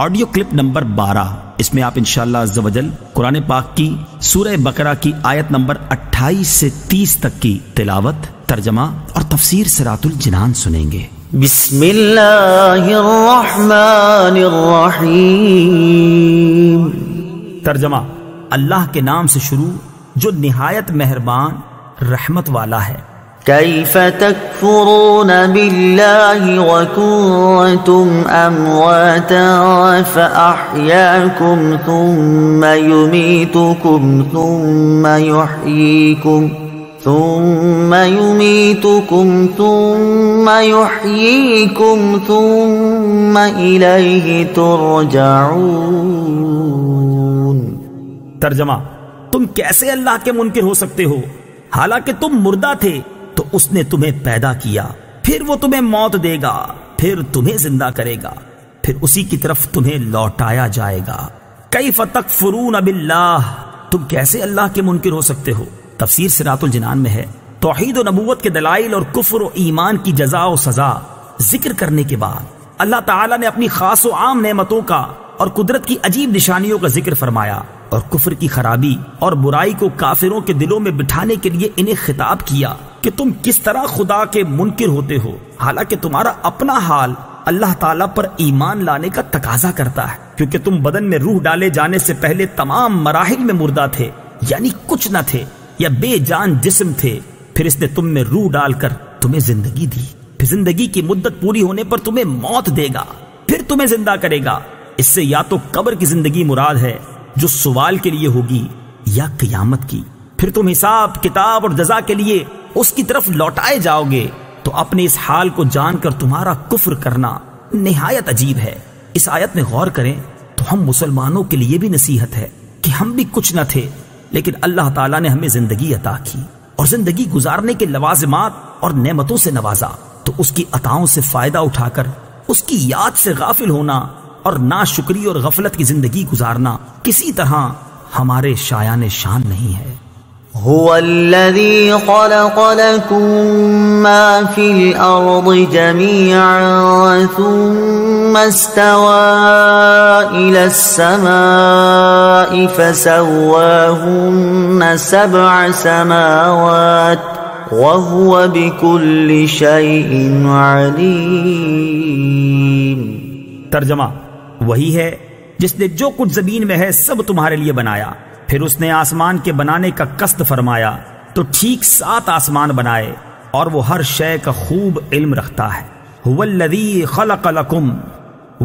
Audio clip number 12، اس میں آپ انشاءاللہ عز و جل قرآن پاک کی سورہ بقرہ کی آیت نمبر 28 سے 30 تک کی تلاوت، ترجمہ اور تفسیر صراط الجنان سنیں گے۔ بسم اللہ الرحمن الرحیم۔ ترجمہ: اللہ کے نام سے شروع جو نہایت مہربان رحمت والا ہے۔ کیف تکفرون باللہ وکنتم امواتا فاحیاکم ثم یمیتکم ثم یحییکم ثم الیہ ترجعون۔ ترجمہ: تم کیسے اللہ کے منکر ہو سکتے ہو؟ حالانکہ تم مردہ تھے تو اس نے تمہیں پیدا کیا، پھر وہ تمہیں موت دے گا، پھر تمہیں زندہ کرے گا، پھر اسی کی طرف تمہیں لوٹایا جائے گا۔ کیف تکفرون باللہ، تم کیسے اللہ کے منکر ہو سکتے ہو؟ تفسیر صراط الجنان میں ہے، توحید و نبوت کے دلائل اور کفر و ایمان کی جزا و سزا ذکر کرنے کے بعد اللہ تعالیٰ نے اپنی خاص و عام نعمتوں کا اور قدرت کی عجیب نشانیوں کا ذکر فرمایا، اور کفر کی خرابی اور برائی کو کافروں کے دلوں میں بٹھانے کے لیے انہیں خطاب کیا کہ تم کس طرح خدا کے منکر ہوتے ہو، حالانکہ تمہارا اپنا حال اللہ تعالیٰ پر ایمان لانے کا تقاضا کرتا ہے، کیونکہ تم بدن میں روح ڈالے جانے سے پہلے تمام مراحل میں مردہ تھے، یعنی کچھ نہ تھے یا بے جان جسم تھے، پھر اس نے تم میں روح ڈال کر تمہیں زندگی دی، پھر زندگی کی مدت پوری ہونے پر تمہیں موت دے گا، پھر تمہیں زندہ کرے گا۔ اس سے یا تو قبر کی زندگی مراد ہے جو سوال کے لیے ہوگی، یا قیامت کی، پھر تم حساب کتاب اور جزا کے لیے اس کی طرف لوٹائے جاؤ گے۔ تو اپنے اس حال کو جان کر تمہارا کفر کرنا نہایت عجیب ہے۔ اس آیت میں غور کریں تو ہم مسلمانوں کے لیے بھی نصیحت ہے کہ ہم بھی کچھ نہ تھے، لیکن اللہ تعالیٰ نے ہمیں زندگی عطا کی اور زندگی گزارنے کے لوازمات اور نعمتوں سے نوازا، تو اس کی عطاؤں سے فائدہ اٹھا کر اس کی یاد سے غافل ہونا اور ناشکری اور غفلت کی زندگی گزارنا کسی طرح ہمارے شایان شان نہیں ہے۔ هو الذي خلق لكم ما في الأرض جميعا ثم استوى إلى السماء فسواهن 7 سماوات وهو بكل شيء عليم۔ ترجمہ: وہی ہے جس نے جو کچھ زمین میں ہے سب تمہارے لیے بنایا، پھر اس نے آسمان کے بنانے کا قصد فرمایا تو ٹھیک 7 آسمان بنائے، اور وہ ہر شے کا خوب علم رکھتا ہے۔ هو الذی خلق لکم،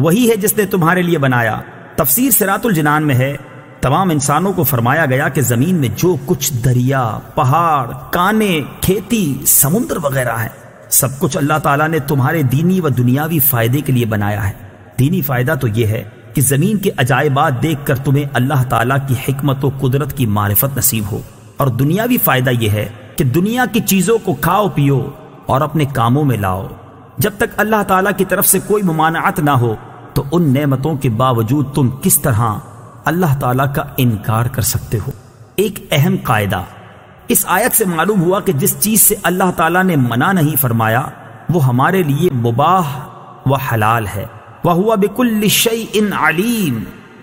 وہی ہے جس نے تمہارے لیے بنایا۔ تفسیر صراط الجنان میں ہے، تمام انسانوں کو فرمایا گیا کہ زمین میں جو کچھ دریا، پہاڑ، کانے، کھیتی، سمندر وغیرہ ہے، سب کچھ اللہ تعالیٰ نے تمہارے دینی و دنیاوی فائدے کے لیے بنایا ہے۔ دینی فائدہ تو یہ ہے کہ زمین کے عجائبات دیکھ کر تمہیں اللہ تعالیٰ کی حکمت و قدرت کی معرفت نصیب ہو، اور دنیاوی فائدہ یہ ہے کہ دنیا کی چیزوں کو کھاؤ پیو اور اپنے کاموں میں لاؤ۔ جب تک اللہ تعالیٰ کی طرف سے کوئی ممانعت نہ ہو تو ان نعمتوں کے باوجود تم کس طرح اللہ تعالیٰ کا انکار کر سکتے ہو؟ ایک اہم قاعدہ اس آیت سے معلوم ہوا کہ جس چیز سے اللہ تعالیٰ نے منع نہیں فرمایا وہ ہمارے لیے مباح و حلال ہے۔ وَهُوَ بِكُلِّ شَيْءٍ عَلِيمٌ،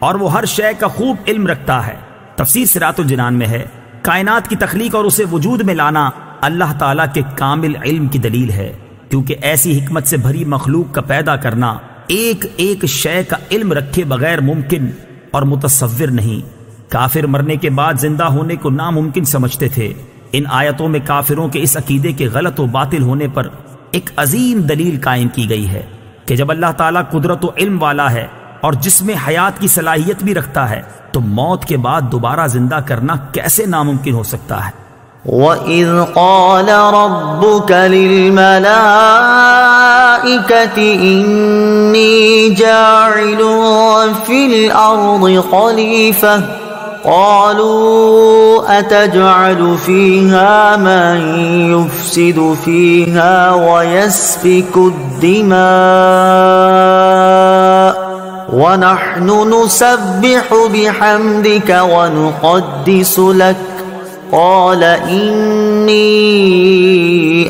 اور وہ ہر شے کا خوب علم رکھتا ہے۔ تفسیر صراط الجنان میں ہے، کائنات کی تخلیق اور اسے وجود میں لانا اللہ تعالیٰ کے کامل علم کی دلیل ہے، کیونکہ ایسی حکمت سے بھری مخلوق کا پیدا کرنا ایک ایک شے کا علم رکھے بغیر ممکن اور متصور نہیں۔ کافر مرنے کے بعد زندہ ہونے کو ناممکن سمجھتے تھے۔ ان آیتوں میں کافروں کے اس عقیدے کے غلط و باطل ہونے پر ایک عظیم دلیل قائم کی گئی ہے کہ جب اللہ تعالیٰ قدرت و علم والا ہے اور جسم حیات کی صلاحیت بھی رکھتا ہے تو موت کے بعد دوبارہ زندہ کرنا کیسے ناممکن ہو سکتا ہے؟ وَإِذْ قَالَ رَبُّكَ لِلْمَلَائِكَةِ إِنِّي جَاعِلٌ فِي الْأَرْضِ خَلِيفَةً قَالُوا أَتَجْعَلُ فِيهَا مَن يُفْسِدُ فِيهَا وَيَسْفِكُ الدِّمَاءَ وَنَحْنُ نُسَبِّحُ بِحَمْدِكَ وَنُقَدِّسُ لَكَ قال انی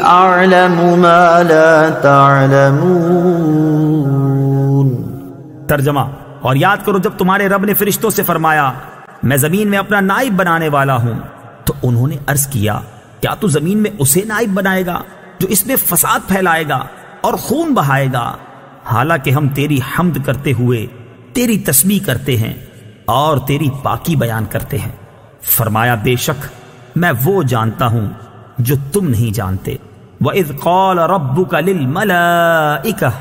اعلم ما لا تعلمون۔ ترجمہ: اور یاد کرو جب تمہارے رب نے فرشتوں سے فرمایا میں زمین میں اپنا نائب بنانے والا ہوں، تو انہوں نے عرض کیا کیا تو زمین میں اسے نائب بنائے گا جو اس میں فساد پھیلائے گا اور خون بہائے گا، حالانکہ ہم تیری حمد کرتے ہوئے تیری تسبیح کرتے ہیں اور تیری پاکی بیان کرتے ہیں۔ فرمایا بے شک میں وہ جانتا ہوں جو تم نہیں جانتے۔ وَإِذْ قَالَ رَبُّكَ لِلْمَلَائِكَةِ،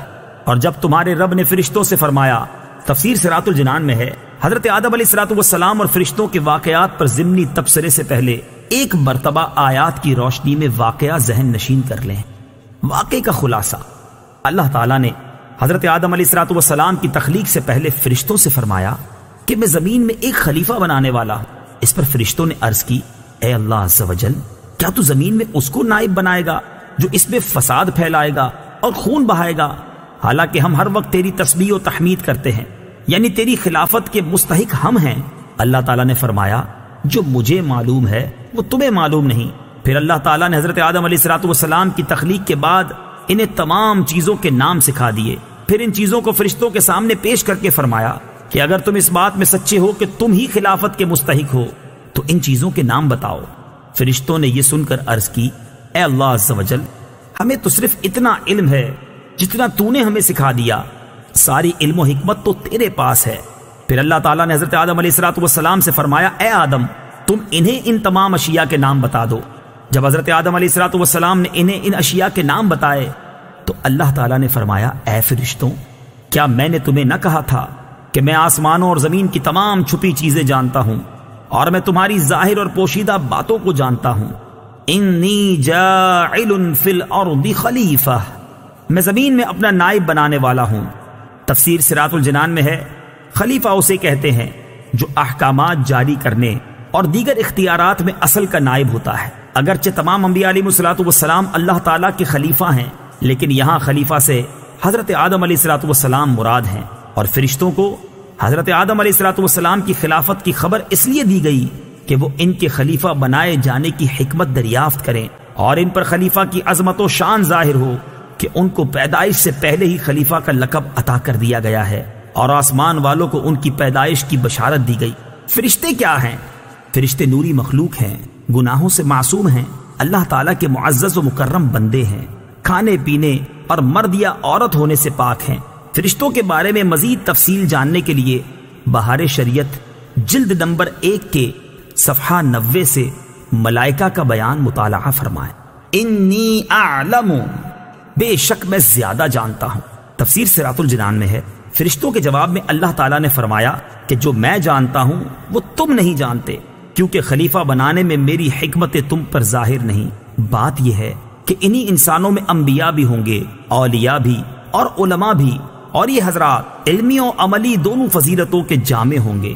اور جب تمہارے رب نے فرشتوں سے فرمایا، تفسیر صراط الجنان میں ہے حضرت آدم علیہ السلام اور فرشتوں کے واقعات پر ضمنی تبصرے سے پہلے ایک مرتبہ آیات کی روشنی میں واقعہ ذہن نشین کر لیں۔ واقعے کا خلاصہ، اللہ تعالیٰ نے حضرت آدم علیہ السلام کی تخلیق سے پہلے فرشتوں سے فرمایا کہ میں زمین میں ایک خلیفہ بنانے والا ہوں۔ اس پر فرشتوں نے عرض کی اے اللہ عز و جل، کیا تو زمین میں اس کو نائب بنائے گا جو اس میں فساد پھیلائے گا اور خون بہائے گا، حالانکہ ہم ہر وقت تیری تسبیح و تحمید کرتے ہیں، یعنی تیری خلافت کے مستحق ہم ہیں۔ اللہ تعالیٰ نے فرمایا جو مجھے معلوم ہے وہ تمہیں معلوم نہیں۔ پھر اللہ تعالیٰ نے حضرت آدم علیہ السلام کی تخلیق کے بعد انہیں تمام چیزوں کے نام سکھا دیے، پھر ان چیزوں کو فرشتوں کے سامنے پیش کر کے فرمایا کہ اگر تم اس بات میں سچے ہو کہ تم ہی خلافت کے مستحق ہو تو ان چیزوں کے نام بتاؤ۔ فرشتوں نے یہ سن کر عرض کی اے اللہ عز و جل، ہمیں تو صرف اتنا علم ہے جتنا تو نے ہمیں سکھا دیا، ساری علم و حکمت تو تیرے پاس ہے۔ پھر اللہ تعالیٰ نے حضرت آدم علیہ السلام سے فرمایا اے آدم، تم انہیں ان تمام اشیاء کے نام بتا دو۔ جب حضرت آدم علیہ السلام نے انہیں ان اشیاء کے نام بتائے تو اللہ تعالیٰ نے فرمایا اے فرشتوں، کیا میں نے تمہیں نہ کہا تھا کہ میں آسمانوں اور زمین کی تمام چھپی چیزیں جانتا ہوں اور میں تمہاری ظاہر اور پوشیدہ باتوں کو جانتا ہوں۔ انی جاعل فی الارض خلیفہ، میں زمین میں اپنا نائب بنانے والا ہوں۔ تفسیر صراط الجنان میں ہے خلیفہ اسے کہتے ہیں جو احکامات جاری کرنے اور دیگر اختیارات میں اصل کا نائب ہوتا ہے۔ اگرچہ تمام انبیاء علیہ السلام اللہ تعالیٰ کے خلیفہ ہیں، لیکن یہاں خلیفہ سے حضرت آدم علیہ السلام مراد ہیں، اور فرشتوں کو حضرت آدم علیہ السلام کی خلافت کی خبر اس لیے دی گئی کہ وہ ان کے خلیفہ بنائے جانے کی حکمت دریافت کریں اور ان پر خلیفہ کی عظمت و شان ظاہر ہو کہ ان کو پیدائش سے پہلے ہی خلیفہ کا لقب عطا کر دیا گیا ہے اور آسمان والوں کو ان کی پیدائش کی بشارت دی گئی۔ فرشتے کیا ہیں؟ فرشتے نوری مخلوق ہیں، گناہوں سے معصوم ہیں، اللہ تعالیٰ کے معزز و مکرم بندے ہیں، کھانے پینے اور مرد یا عورت ہونے سے پاک ہیں۔ فرشتوں کے بارے میں مزید تفصیل جاننے کے لیے بہار شریعت جلد نمبر 1 کے صفحہ 90 سے ملائکہ کا بیان مطالعہ فرمائیں۔ انی اعلم، بے شک میں زیادہ جانتا ہوں۔ تفسیر صراط الجنان میں ہے فرشتوں کے جواب میں اللہ تعالیٰ نے فرمایا کہ جو میں جانتا ہوں وہ تم نہیں جانتے، کیونکہ خلیفہ بنانے میں میری حکمت تم پر ظاہر نہیں۔ بات یہ ہے کہ انہی انسانوں میں انبیاء بھی ہوں گے، اولیاء بھی اور علماء بھی، اور یہ حضرات علمی و عملی دونوں فضیلتوں کے جامع ہوں گے۔